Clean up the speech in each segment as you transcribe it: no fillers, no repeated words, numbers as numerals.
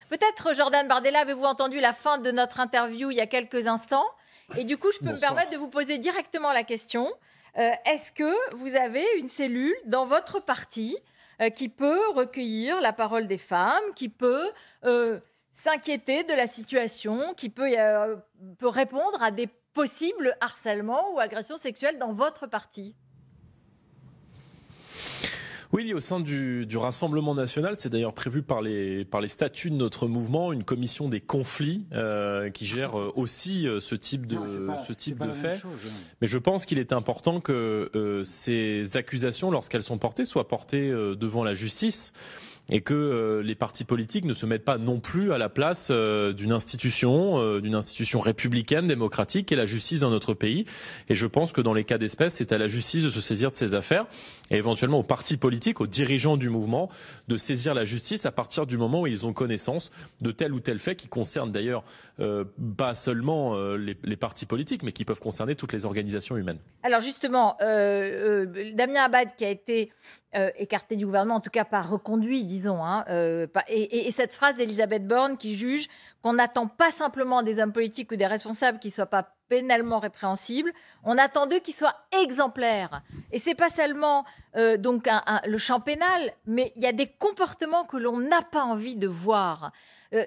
Peut-être, Jordan Bardella, avez-vous entendu la fin de notre interview il y a quelques instants? Et du coup, je peux me permettre de vous poser directement la question. Est-ce que vous avez une cellule dans votre parti qui peut recueillir la parole des femmes, qui peut s'inquiéter de la situation, qui peut répondre à des possibles harcèlements ou agressions sexuelles dans votre parti? Oui, au sein du Rassemblement national, c'est d'ailleurs prévu par les statuts de notre mouvement, une commission des conflits qui gère aussi ce type de fait. Mais je pense qu'il est important que ces accusations, lorsqu'elles sont portées, soient portées devant la justice. Et que les partis politiques ne se mettent pas non plus à la place d'une institution républicaine, démocratique, qu'est la justice dans notre pays. Et je pense que dans les cas d'espèce, c'est à la justice de se saisir de ces affaires et éventuellement aux partis politiques, aux dirigeants du mouvement, de saisir la justice à partir du moment où ils ont connaissance de tel ou tel fait qui concerne d'ailleurs pas seulement les partis politiques, mais qui peuvent concerner toutes les organisations humaines. Alors justement, Damien Abad qui a été écarté du gouvernement, en tout cas pas reconduit, disons, et cette phrase d'Elisabeth Borne qui juge qu'on n'attend pas simplement des hommes politiques ou des responsables qui ne soient pas pénalement répréhensibles, on attend d'eux qu'ils soient exemplaires. Et c'est pas seulement le champ pénal, mais il y a des comportements que l'on n'a pas envie de voir.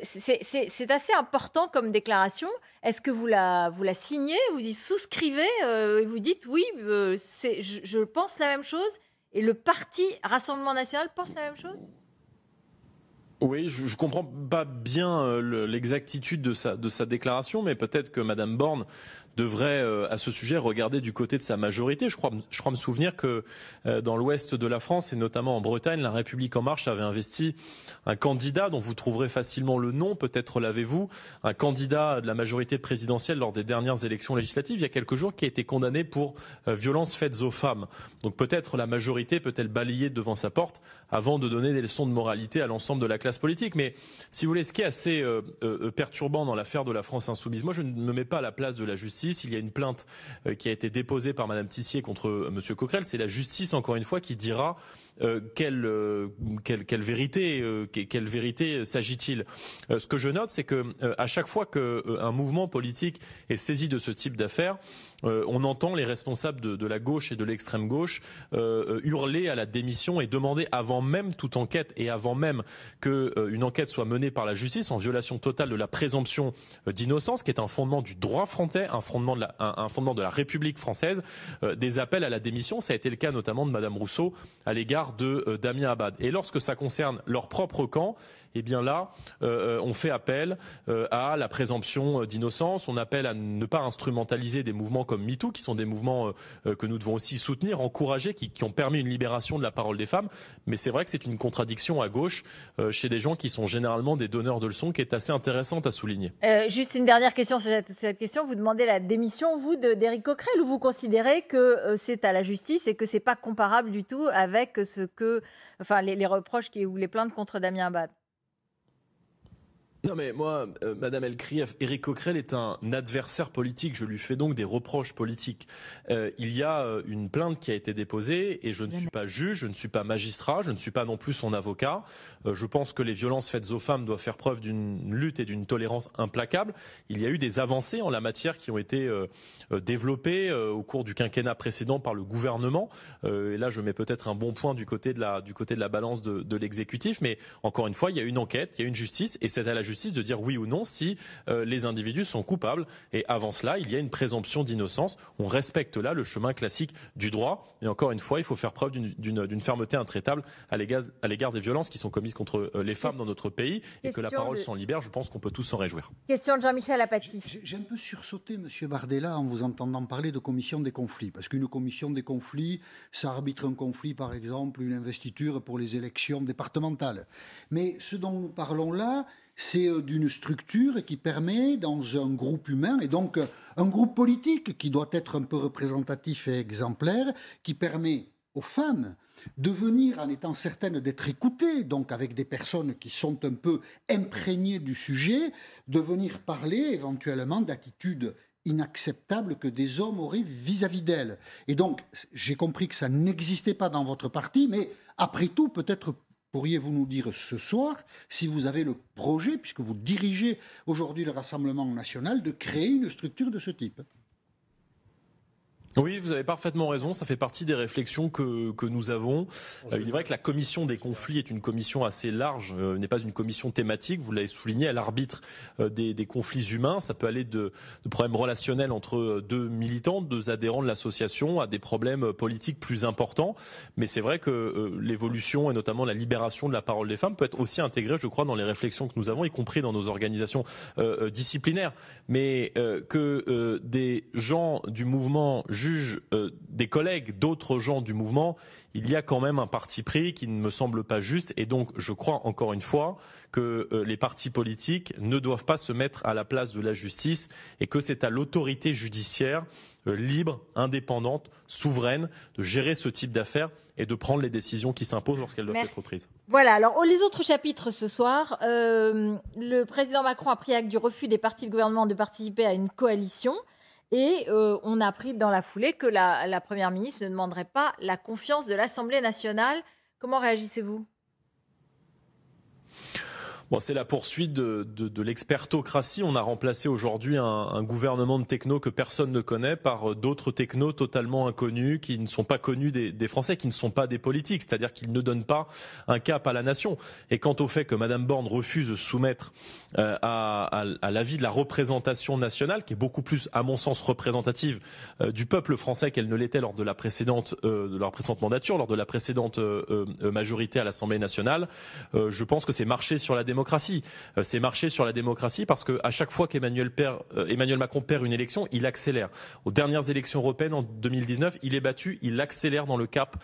C'est assez important comme déclaration. Est-ce que vous la signez, vous y souscrivez et vous dites oui, je pense la même chose et le parti Rassemblement national pense la même chose? Oui, je comprends pas bien l'exactitude de sa déclaration, mais peut-être que Madame Borne devrait, à ce sujet, regarder du côté de sa majorité. Je crois me souvenir que dans l'ouest de la France, et notamment en Bretagne, La République En Marche avait investi un candidat dont vous trouverez facilement le nom, peut-être l'avez-vous, un candidat de la majorité présidentielle lors des dernières élections législatives, il y a quelques jours, qui a été condamné pour violences faites aux femmes. Donc peut-être la majorité peut-elle balayer devant sa porte avant de donner des leçons de moralité à l'ensemble de la classe politique. Mais si vous voulez, ce qui est assez perturbant dans l'affaire de la France insoumise, moi je ne me mets pas à la place de la justice. Il y a une plainte qui a été déposée par Madame Tissier contre Monsieur Coquerel. C'est la justice, encore une fois, qui dira quelle vérité s'agit-il. Ce que je note, c'est que à chaque fois qu'un mouvement politique est saisi de ce type d'affaires, on entend les responsables de la gauche et de l'extrême gauche hurler à la démission et demander avant même toute enquête et avant même qu'une enquête soit menée par la justice en violation totale de la présomption d'innocence, qui est un fondement du droit français, un fondement de la République française, des appels à la démission. Ça a été le cas notamment de Madame Rousseau à l'égard de Damien Abad. Et lorsque ça concerne leur propre camp, eh bien là, on fait appel à la présomption d'innocence, on appelle à ne pas instrumentaliser des mouvements comme MeToo, qui sont des mouvements que nous devons aussi soutenir, encourager, qui ont permis une libération de la parole des femmes. Mais c'est vrai que c'est une contradiction à gauche chez des gens qui sont généralement des donneurs de leçons, qui est assez intéressante à souligner. Juste une dernière question sur cette question. Vous demandez la démission, vous, d'Éric Coquerel, ou vous considérez que c'est à la justice et que c'est pas comparable du tout avec les reproches ou les plaintes contre Damien Abad? Non mais moi, Madame Elkrief, Éric Coquerel est un adversaire politique, je lui fais donc des reproches politiques. Il y a une plainte qui a été déposée et je ne suis pas juge, je ne suis pas magistrat, je ne suis pas non plus son avocat. Je pense que les violences faites aux femmes doivent faire preuve d'une lutte et d'une tolérance implacable. Il y a eu des avancées en la matière qui ont été développées au cours du quinquennat précédent par le gouvernement. Et là, je mets peut-être un bon point du côté de la balance de l'exécutif. Mais encore une fois, il y a une enquête, il y a une justice et c'est à la justice de dire oui ou non si les individus sont coupables. Et avant cela, il y a une présomption d'innocence. On respecte là le chemin classique du droit. Et encore une fois, il faut faire preuve d'une fermeté intraitable à l'égard des violences qui sont commises contre les femmes dans notre pays. Et que la parole s'en libère, je pense qu'on peut tous s'en réjouir. Question de Jean-Michel Apathy. J'ai un peu sursauté, Monsieur Bardella, en vous entendant parler de commission des conflits. Parce qu'une commission des conflits, ça arbitre un conflit, par exemple, une investiture pour les élections départementales. Mais ce dont nous parlons là, c'est d'une structure qui permet, dans un groupe humain, et donc un groupe politique qui doit être un peu représentatif et exemplaire, qui permet aux femmes de venir en étant certaines d'être écoutées, donc avec des personnes qui sont un peu imprégnées du sujet, de venir parler éventuellement d'attitudes inacceptables que des hommes auraient vis-à-vis d'elles. Et donc, j'ai compris que ça n'existait pas dans votre parti, mais après tout, peut-être pourriez-vous nous dire ce soir si vous avez le projet, puisque vous dirigez aujourd'hui le Rassemblement national, de créer une structure de ce type ? Oui, vous avez parfaitement raison, ça fait partie des réflexions que nous avons. Il est vrai que la commission des conflits est une commission assez large, n'est pas une commission thématique, vous l'avez souligné, elle arbitre des conflits humains, ça peut aller de problèmes relationnels entre deux militants, deux adhérents de l'association, à des problèmes politiques plus importants, mais c'est vrai que l'évolution et notamment la libération de la parole des femmes peut être aussi intégrée, je crois, dans les réflexions que nous avons, y compris dans nos organisations disciplinaires, mais que des gens du mouvement jugent des collègues d'autres gens du mouvement, il y a quand même un parti pris qui ne me semble pas juste. Et donc, je crois encore une fois que les partis politiques ne doivent pas se mettre à la place de la justice et que c'est à l'autorité judiciaire libre, indépendante, souveraine, de gérer ce type d'affaires et de prendre les décisions qui s'imposent lorsqu'elles doivent être prises. Voilà, alors les autres chapitres ce soir, le président Macron a pris acte du refus des partis de gouvernement de participer à une coalition. Et on a appris dans la foulée que la Première ministre ne demanderait pas la confiance de l'Assemblée nationale. Comment réagissez-vous ? Bon, c'est la poursuite de l'expertocratie. On a remplacé aujourd'hui un gouvernement de techno que personne ne connaît par d'autres technos totalement inconnus qui ne sont pas connus des Français, qui ne sont pas des politiques, c'est-à-dire qu'ils ne donnent pas un cap à la nation. Et quant au fait que Madame Borne refuse de soumettre à l'avis de la représentation nationale, qui est beaucoup plus, à mon sens, représentative du peuple français qu'elle ne l'était lors de la précédente mandature, lors de la précédente majorité à l'Assemblée nationale, je pense que c'est marcher sur la démocratie. C'est marcher sur la démocratie parce que à chaque fois qu'Emmanuel Macron perd une élection, il accélère. Aux dernières élections européennes en 2019, il est battu, il accélère dans le cap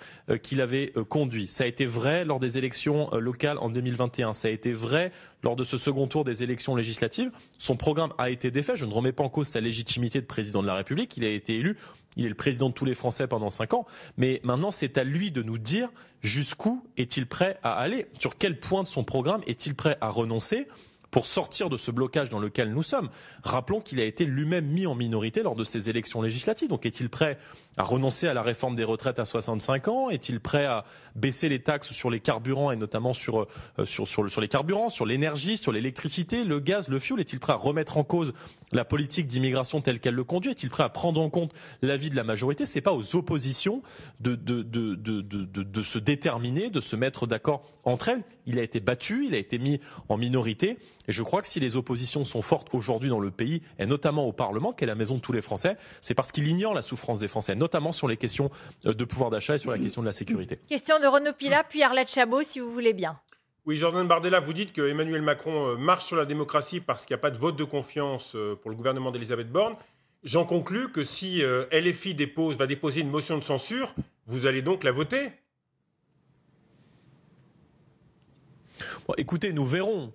qu'il avait conduit. Ça a été vrai lors des élections locales en 2021. Ça a été vrai lors de ce second tour des élections législatives. Son programme a été défait. Je ne remets pas en cause sa légitimité de président de la République. Il a été élu. Il est le président de tous les Français pendant 5 ans. Mais maintenant, c'est à lui de nous dire jusqu'où est-il prêt à aller, sur quel point de son programme est-il prêt à renoncer pour sortir de ce blocage dans lequel nous sommes. Rappelons qu'il a été lui-même mis en minorité lors de ces élections législatives. Donc est-il prêt à renoncer à la réforme des retraites à 65 ans? Est-il prêt à baisser les taxes sur les carburants et notamment sur les carburants, sur l'énergie, sur l'électricité, le gaz, le fioul? Est-il prêt à remettre en cause la politique d'immigration telle qu'elle le conduit? Est-il prêt à prendre en compte l'avis de la majorité? C'est pas aux oppositions de se déterminer, de se mettre d'accord entre elles. Il a été battu, il a été mis en minorité. Et je crois que si les oppositions sont fortes aujourd'hui dans le pays, et notamment au Parlement, qui est la maison de tous les Français, c'est parce qu'il ignore la souffrance des Français, notamment sur les questions de pouvoir d'achat et sur la question de la sécurité. Question de Renaud Pilat, puis Arlette Chabot, si vous voulez bien. Oui, Jordan Bardella, vous dites que Emmanuel Macron marche sur la démocratie parce qu'il n'y a pas de vote de confiance pour le gouvernement d'Elisabeth Borne. J'en conclus que si LFI va déposer une motion de censure, vous allez donc la voter ? Bon, écoutez, nous verrons.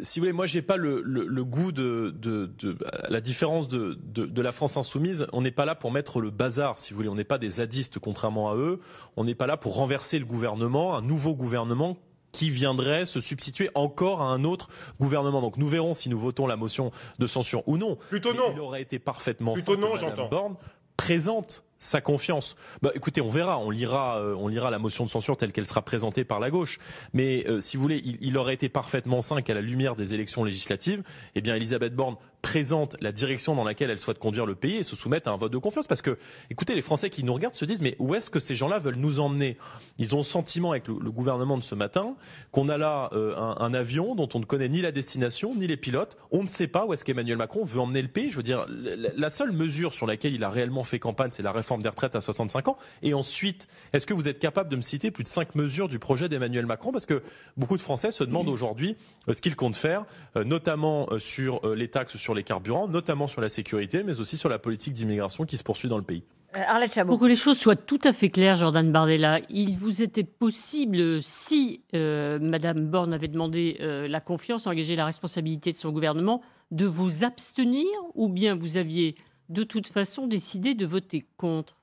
Si vous voulez, moi, j'ai pas le goût à la différence de la France insoumise. On n'est pas là pour mettre le bazar, si vous voulez. On n'est pas des zadistes, contrairement à eux. On n'est pas là pour renverser le gouvernement, un nouveau gouvernement qui viendrait se substituer encore à un autre gouvernement. Donc nous verrons si nous votons la motion de censure ou non. Plutôt non. Il aurait été parfaitement Plutôt non, Madame j'entends. Borne présente sa confiance. Écoutez, on verra, on lira la motion de censure telle qu'elle sera présentée par la gauche. Mais si vous voulez, il aurait été parfaitement sain qu'à la lumière des élections législatives, eh bien, Elisabeth Borne présente la direction dans laquelle elle souhaite conduire le pays et se soumette à un vote de confiance. Parce que, écoutez, les Français qui nous regardent se disent, mais où est-ce que ces gens-là veulent nous emmener? Ils ont le sentiment avec le gouvernement de ce matin qu'on a là un avion dont on ne connaît ni la destination, ni les pilotes. On ne sait pas où est-ce qu'Emmanuel Macron veut emmener le pays. Je veux dire, la seule mesure sur laquelle il a réellement fait campagne, c'est la réforme des retraites à 65 ans. Et ensuite, est-ce que vous êtes capable de me citer plus de 5 mesures du projet d'Emmanuel Macron? Parce que beaucoup de Français se demandent aujourd'hui ce qu'il compte faire, notamment sur les taxes sur les carburants, notamment sur la sécurité, mais aussi sur la politique d'immigration qui se poursuit dans le pays. Arlette Chabot. Pour que les choses soient tout à fait claires, Jordan Bardella, il vous était possible, si Madame Borne avait demandé la confiance, engagé la responsabilité de son gouvernement, de vous abstenir, ou bien vous aviez de toute façon décidé de voter contre?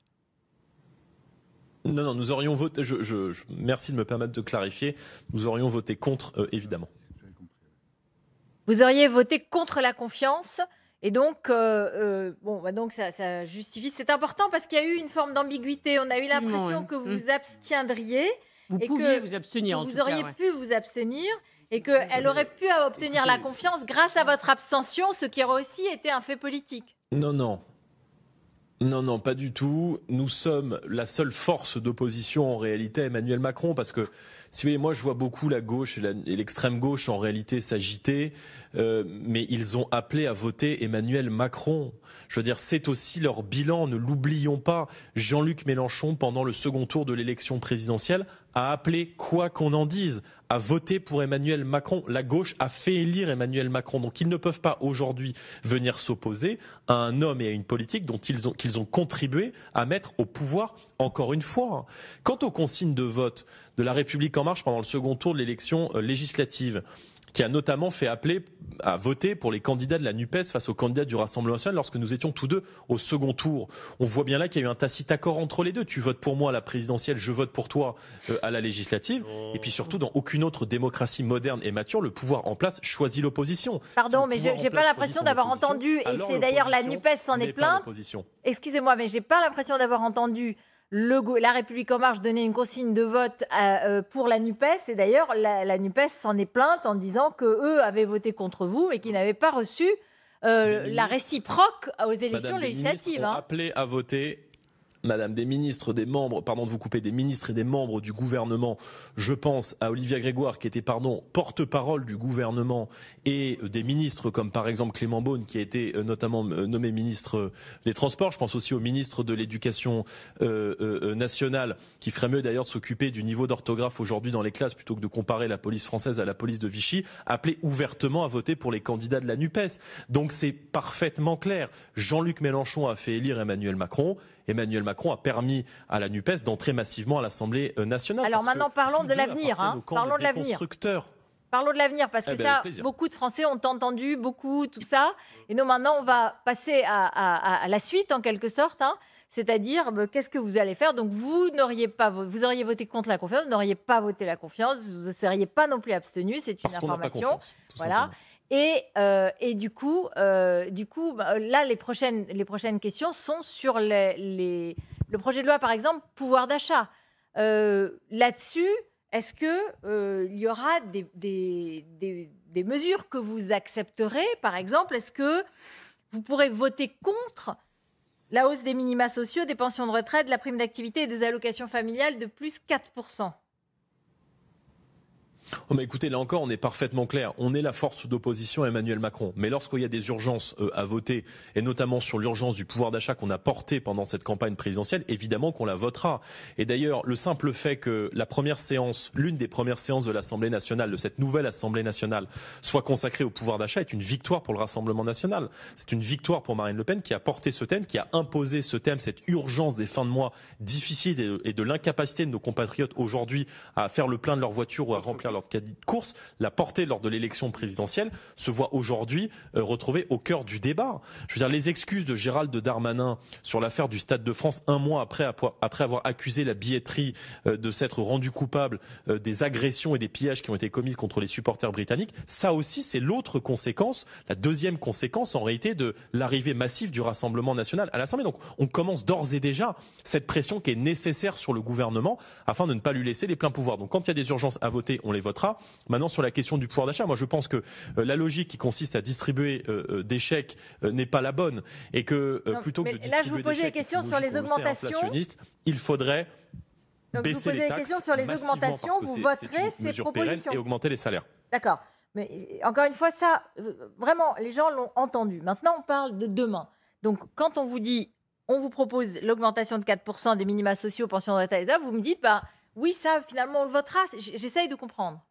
Non, nous aurions voté, merci de me permettre de clarifier, nous aurions voté contre, évidemment. Vous auriez voté contre la confiance et donc, donc ça justifie. C'est important parce qu'il y a eu une forme d'ambiguïté. On a eu l'impression que vous vous abstiendriez Vous et pouviez que vous abstenir, en vous tout cas. auriez Ouais. pu vous abstenir et qu'elle aurait pu obtenir la confiance grâce à votre abstention, ce qui aurait aussi été un fait politique. Non, pas du tout. Nous sommes la seule force d'opposition en réalité à Emmanuel Macron parce que, si vous voulez, moi je vois beaucoup la gauche et l'extrême gauche en réalité s'agiter, mais ils ont appelé à voter Emmanuel Macron. Je veux dire, c'est aussi leur bilan, ne l'oublions pas. Jean-Luc Mélenchon, pendant le second tour de l'élection présidentielle, a appelé, quoi qu'on en dise, à voter pour Emmanuel Macron. La gauche a fait élire Emmanuel Macron. Donc ils ne peuvent pas aujourd'hui venir s'opposer à un homme et à une politique dont qu'ils ont contribué à mettre au pouvoir encore une fois. Quant aux consignes de vote de La République En Marche pendant le second tour de l'élection législative, qui a notamment fait appeler à voter pour les candidats de la NUPES face aux candidats du Rassemblement national lorsque nous étions tous deux au second tour. On voit bien là qu'il y a eu un tacite accord entre les deux. Tu votes pour moi à la présidentielle, je vote pour toi à la législative. Et puis surtout, dans aucune autre démocratie moderne et mature, le pouvoir en place choisit l'opposition. Pardon, Si mais le pouvoir j'ai en pas place l'impression choisit son d'avoir opposition, entendu, et alors c'est d'ailleurs la l'opposition NUPES s'en est n'est pas plainte. l'opposition. Excusez-moi, mais j'ai pas l'impression d'avoir entendu La République En Marche donner une consigne de vote pour la NUPES. Et d'ailleurs, la NUPES s'en est plainte en disant qu'eux avaient voté contre vous et qu'ils n'avaient pas reçu la réciproque aux élections législatives. Ont appelé à voter. Madame, des ministres, des membres, pardon de vous couper, des ministres et des membres du gouvernement. Je pense à Olivia Grégoire, qui était, porte-parole du gouvernement, et des ministres comme par exemple Clément Beaune, qui a été notamment nommé ministre des Transports. Je pense aussi au ministre de l'Éducation nationale, qui ferait mieux d'ailleurs de s'occuper du niveau d'orthographe aujourd'hui dans les classes plutôt que de comparer la police française à la police de Vichy, appelé ouvertement à voter pour les candidats de la NUPES. Donc c'est parfaitement clair. Jean-Luc Mélenchon a fait élire Emmanuel Macron. Emmanuel Macron a permis à la NUPES d'entrer massivement à l'Assemblée nationale. Alors maintenant, parlons de l'avenir. Parlons de l'avenir. Parlons de l'avenir, parce que beaucoup de Français ont entendu, tout ça. Et nous, maintenant, on va passer à la suite, en quelque sorte. C'est-à-dire, qu'est-ce que vous allez faire? Donc, vous auriez voté contre la confiance, vous n'auriez pas voté la confiance, vous ne seriez pas non plus abstenu. C'est une information. Voilà. Et du coup, là, les prochaines questions sont sur le projet de loi, par exemple, pouvoir d'achat. Là-dessus, est-ce qu'il y aura des mesures que vous accepterez? Par exemple, est-ce que vous pourrez voter contre la hausse des minima sociaux, des pensions de retraite, de la prime d'activité et des allocations familiales de plus 4%? Oh mais écoutez, là encore, on est parfaitement clair. On est la force d'opposition à Emmanuel Macron. Mais lorsqu'il y a des urgences à voter, et notamment sur l'urgence du pouvoir d'achat qu'on a porté pendant cette campagne présidentielle, évidemment qu'on la votera. Et d'ailleurs, le simple fait que l'une des premières séances de l'Assemblée nationale, de cette nouvelle Assemblée nationale, soit consacrée au pouvoir d'achat est une victoire pour le Rassemblement national. C'est une victoire pour Marine Le Pen qui a porté ce thème, qui a imposé ce thème, cette urgence des fins de mois difficiles et de l'incapacité de nos compatriotes aujourd'hui à faire le plein de leur voiture ou à remplir leur caddie de course, la portée lors de l'élection présidentielle se voit aujourd'hui retrouvée au cœur du débat. Je veux dire, les excuses de Gérald Darmanin sur l'affaire du Stade de France, un mois après avoir accusé la billetterie de s'être rendu coupable des agressions et des pillages qui ont été commis contre les supporters britanniques, ça aussi c'est l'autre conséquence, la deuxième conséquence en réalité de l'arrivée massive du Rassemblement national à l'Assemblée. Donc on commence d'ores et déjà cette pression qui est nécessaire sur le gouvernement afin de ne pas lui laisser les pleins pouvoirs. Donc quand il y a des urgences à voter, on les votera. Maintenant, sur la question du pouvoir d'achat, moi je pense que la logique qui consiste à distribuer des chèques n'est pas la bonne et que plutôt que de distribuer là, je vous posais des questions sur les augmentations. Il faudrait vous baisser les taxes. Posez des questions sur les augmentations, vous voterez ces propositions et augmenter les salaires. D'accord. Mais encore une fois, ça, vraiment, les gens l'ont entendu. Maintenant, on parle de demain. Donc, quand on vous dit, on vous propose l'augmentation de 4% des minima sociaux, pensions de retraite, vous me dites, oui, ça, finalement, on le votera. J'essaye de comprendre.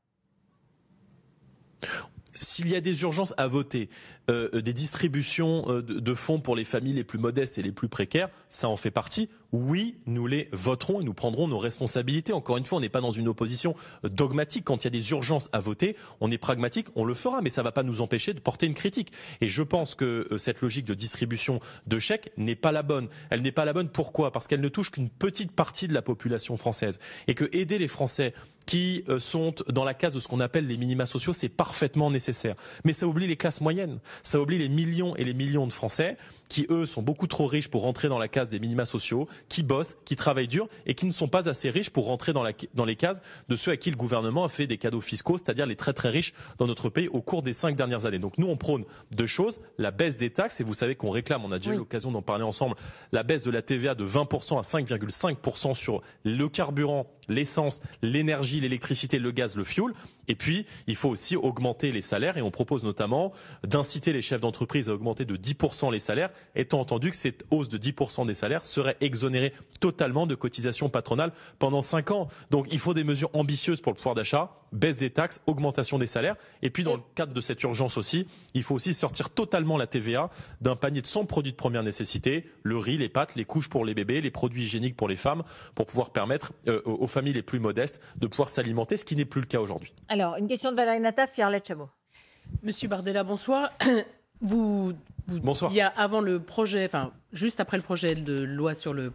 S'il y a des urgences à voter, des distributions de fonds pour les familles les plus modestes et les plus précaires, ça en fait partie. Oui, nous les voterons et nous prendrons nos responsabilités. Encore une fois, on n'est pas dans une opposition dogmatique. Quand il y a des urgences à voter, on est pragmatique, on le fera, mais ça ne va pas nous empêcher de porter une critique. Et je pense que cette logique de distribution de chèques n'est pas la bonne. Elle n'est pas la bonne, pourquoi? Parce qu'elle ne touche qu'une petite partie de la population française. Et que aider les Français qui sont dans la case de ce qu'on appelle les minima sociaux, c'est parfaitement nécessaire. Mais ça oublie les classes moyennes. Ça oublie les millions et les millions de Français qui, eux, sont beaucoup trop riches pour rentrer dans la case des minima sociaux, qui bossent, qui travaillent dur et qui ne sont pas assez riches pour rentrer dans les cases de ceux à qui le gouvernement a fait des cadeaux fiscaux, c'est-à-dire les très très riches dans notre pays au cours des 5 dernières années. Donc nous, on prône 2 choses, la baisse des taxes, et vous savez qu'on réclame, on a déjà eu l'occasion d'en parler ensemble, la baisse de la TVA de 20% à 5,5% sur le carburant, l'essence, l'énergie, l'électricité, le gaz, le fioul. Et puis, il faut aussi augmenter les salaires et on propose notamment d'inciter les chefs d'entreprise à augmenter de 10% les salaires, étant entendu que cette hausse de 10% des salaires serait exonérée totalement de cotisations patronales pendant 5 ans. Donc, il faut des mesures ambitieuses pour le pouvoir d'achat, baisse des taxes, augmentation des salaires. Et puis, dans le cadre de cette urgence aussi, il faut aussi sortir totalement la TVA d'un panier de 100 produits de première nécessité, le riz, les pâtes, les couches pour les bébés, les produits hygiéniques pour les femmes, pour pouvoir permettre aux familles les plus modestes de pouvoir s'alimenter, ce qui n'est plus le cas aujourd'hui. Alors, une question de Valérie Nataf, puis Arlette Chabot. Monsieur Bardella, bonsoir. Bonsoir. Il y a avant le projet, enfin juste après le projet de loi sur le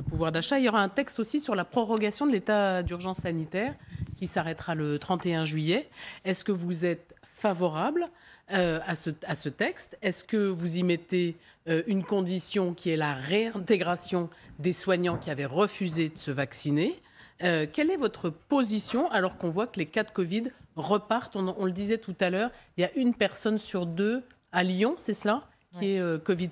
pouvoir d'achat, il y aura un texte aussi sur la prorogation de l'état d'urgence sanitaire qui s'arrêtera le 31 juillet. Est-ce que vous êtes favorable à ce texte? Est-ce que vous y mettez une condition qui est la réintégration des soignants qui avaient refusé de se vacciner? Quelle est votre position alors qu'on voit que les cas de Covid repartent? On le disait tout à l'heure, il y a 1 personne sur 2 à Lyon, c'est cela, qui est Covid+.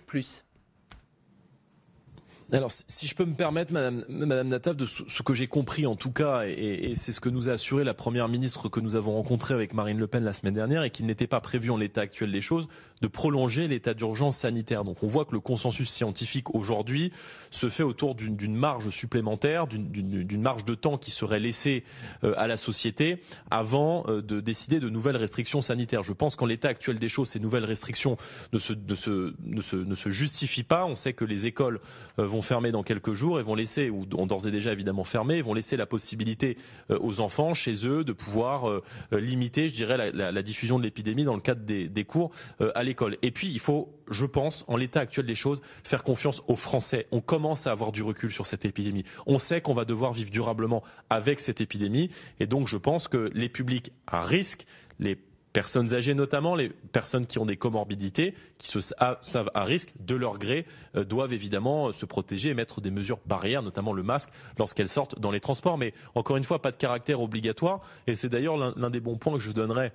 Alors, si je peux me permettre, Madame Nataf, de ce que j'ai compris en tout cas, et c'est ce que nous a assuré la Première ministre que nous avons rencontrée avec Marine Le Pen la semaine dernière, et qu'il n'était pas prévu en l'état actuel des choses, de prolonger l'état d'urgence sanitaire. Donc on voit que le consensus scientifique aujourd'hui se fait autour d'une marge supplémentaire, d'une marge de temps qui serait laissée à la société avant de décider de nouvelles restrictions sanitaires. Je pense qu'en l'état actuel des choses, ces nouvelles restrictions ne se justifient pas. On sait que les écoles vont fermer dans quelques jours et vont laisser, ou ont d'ores et déjà évidemment fermé, vont laisser la possibilité aux enfants chez eux de pouvoir limiter, je dirais, la diffusion de l'épidémie dans le cadre des cours à l'école. Et puis il faut, je pense, en l'état actuel des choses, faire confiance aux Français. On commence à avoir du recul sur cette épidémie. On sait qu'on va devoir vivre durablement avec cette épidémie, et donc je pense que les publics à risque, les personnes âgées notamment, les personnes qui ont des comorbidités, qui se savent à risque de leur gré, doivent évidemment se protéger et mettre des mesures barrières, notamment le masque, lorsqu'elles sortent dans les transports. Mais encore une fois, pas de caractère obligatoire. Et c'est d'ailleurs l'un des bons points que je donnerais,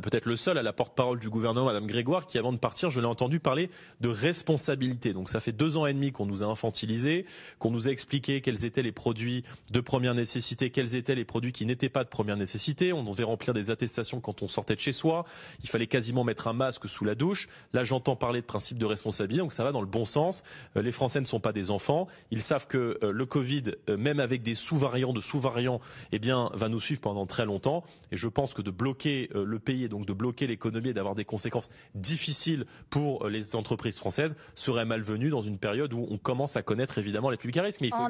peut-être le seul, à la porte-parole du gouvernement, Madame Grégoire, qui avant de partir, je l'ai entendu parler de responsabilité. Donc ça fait 2 ans et demi qu'on nous a infantilisés, qu'on nous a expliqué quels étaient les produits de première nécessité, quels étaient les produits qui n'étaient pas de première nécessité. On devait remplir des attestations quand on sortait de chez soi. Il fallait quasiment mettre un masque sous la douche. Là, j'entends parler de principe de responsabilité, donc ça va dans le bon sens. Les Français ne sont pas des enfants. Ils savent que le Covid, même avec des sous-variants de sous-variants, eh bien, va nous suivre pendant très longtemps. Et je pense que de bloquer le pays et donc de bloquer l'économie et d'avoir des conséquences difficiles pour les entreprises françaises serait malvenu dans une période où on commence à connaître évidemment les publics à risque. Mais il faut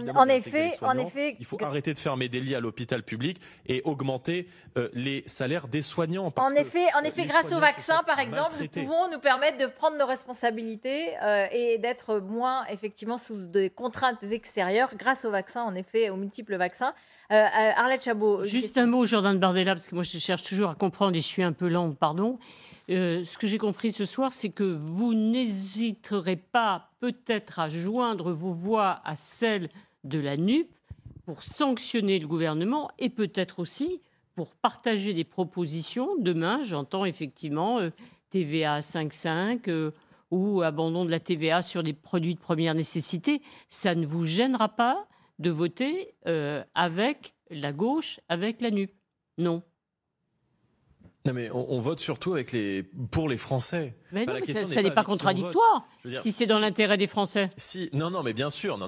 il faut arrêter de fermer des lits à l'hôpital public et augmenter les salaires des soignants. En effet, grâce au vaccin, par exemple, nous pouvons nous permettre de prendre nos responsabilités et d'être moins effectivement sous des contraintes extérieures grâce au vaccin, en effet, aux multiples vaccins. Arlette Chabot. Juste un mot, Jordan Bardella, parce que moi je cherche toujours à comprendre et je suis un peu lente, pardon. Ce que j'ai compris ce soir, c'est que vous n'hésiterez pas peut-être à joindre vos voix à celles de la NUP pour sanctionner le gouvernement et peut-être aussi pour partager des propositions. Demain, j'entends effectivement TVA à 5,5 ou abandon de la TVA sur les produits de première nécessité. Ça ne vous gênera pas de voter avec la gauche, avec la NUP? Non. Non mais on vote surtout pour les Français. Mais non, mais ça n'est pas contradictoire. Si c'est dans l'intérêt des Français. Non, mais bien sûr.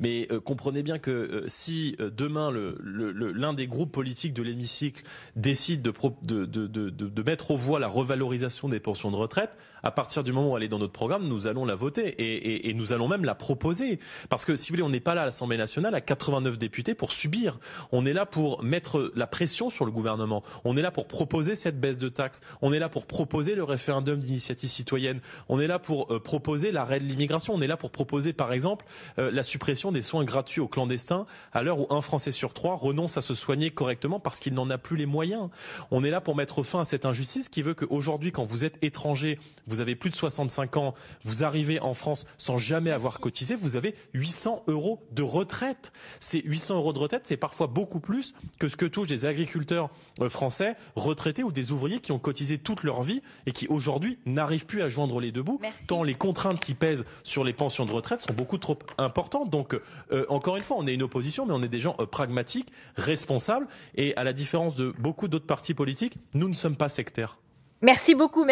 Mais comprenez bien que si demain l'un des groupes politiques de l'hémicycle décide de mettre aux voix la revalorisation des pensions de retraite, à partir du moment où elle est dans notre programme, nous allons la voter et nous allons même la proposer. Parce que si vous voulez, on n'est pas là à l'Assemblée nationale à 89 députés pour subir. On est là pour mettre la pression sur le gouvernement. On est là pour proposer cette baisse de taxes. On est là pour proposer le référendum maximum d'initiatives citoyennes. On est là pour proposer l'arrêt de l'immigration. On est là pour proposer, par exemple, la suppression des soins gratuits aux clandestins à l'heure où 1 Français sur 3 renonce à se soigner correctement parce qu'il n'en a plus les moyens. On est là pour mettre fin à cette injustice qui veut qu'aujourd'hui, quand vous êtes étranger, vous avez plus de 65 ans, vous arrivez en France sans jamais avoir cotisé, vous avez 800 € de retraite. Ces 800 € de retraite, c'est parfois beaucoup plus que ce que touchent des agriculteurs français retraités ou des ouvriers qui ont cotisé toute leur vie et qui aujourd'hui n'arrivent plus à joindre les deux bouts, tant les contraintes qui pèsent sur les pensions de retraite sont beaucoup trop importantes. Donc, encore une fois, on est une opposition, mais on est des gens pragmatiques, responsables, et à la différence de beaucoup d'autres partis politiques, nous ne sommes pas sectaires. Merci beaucoup.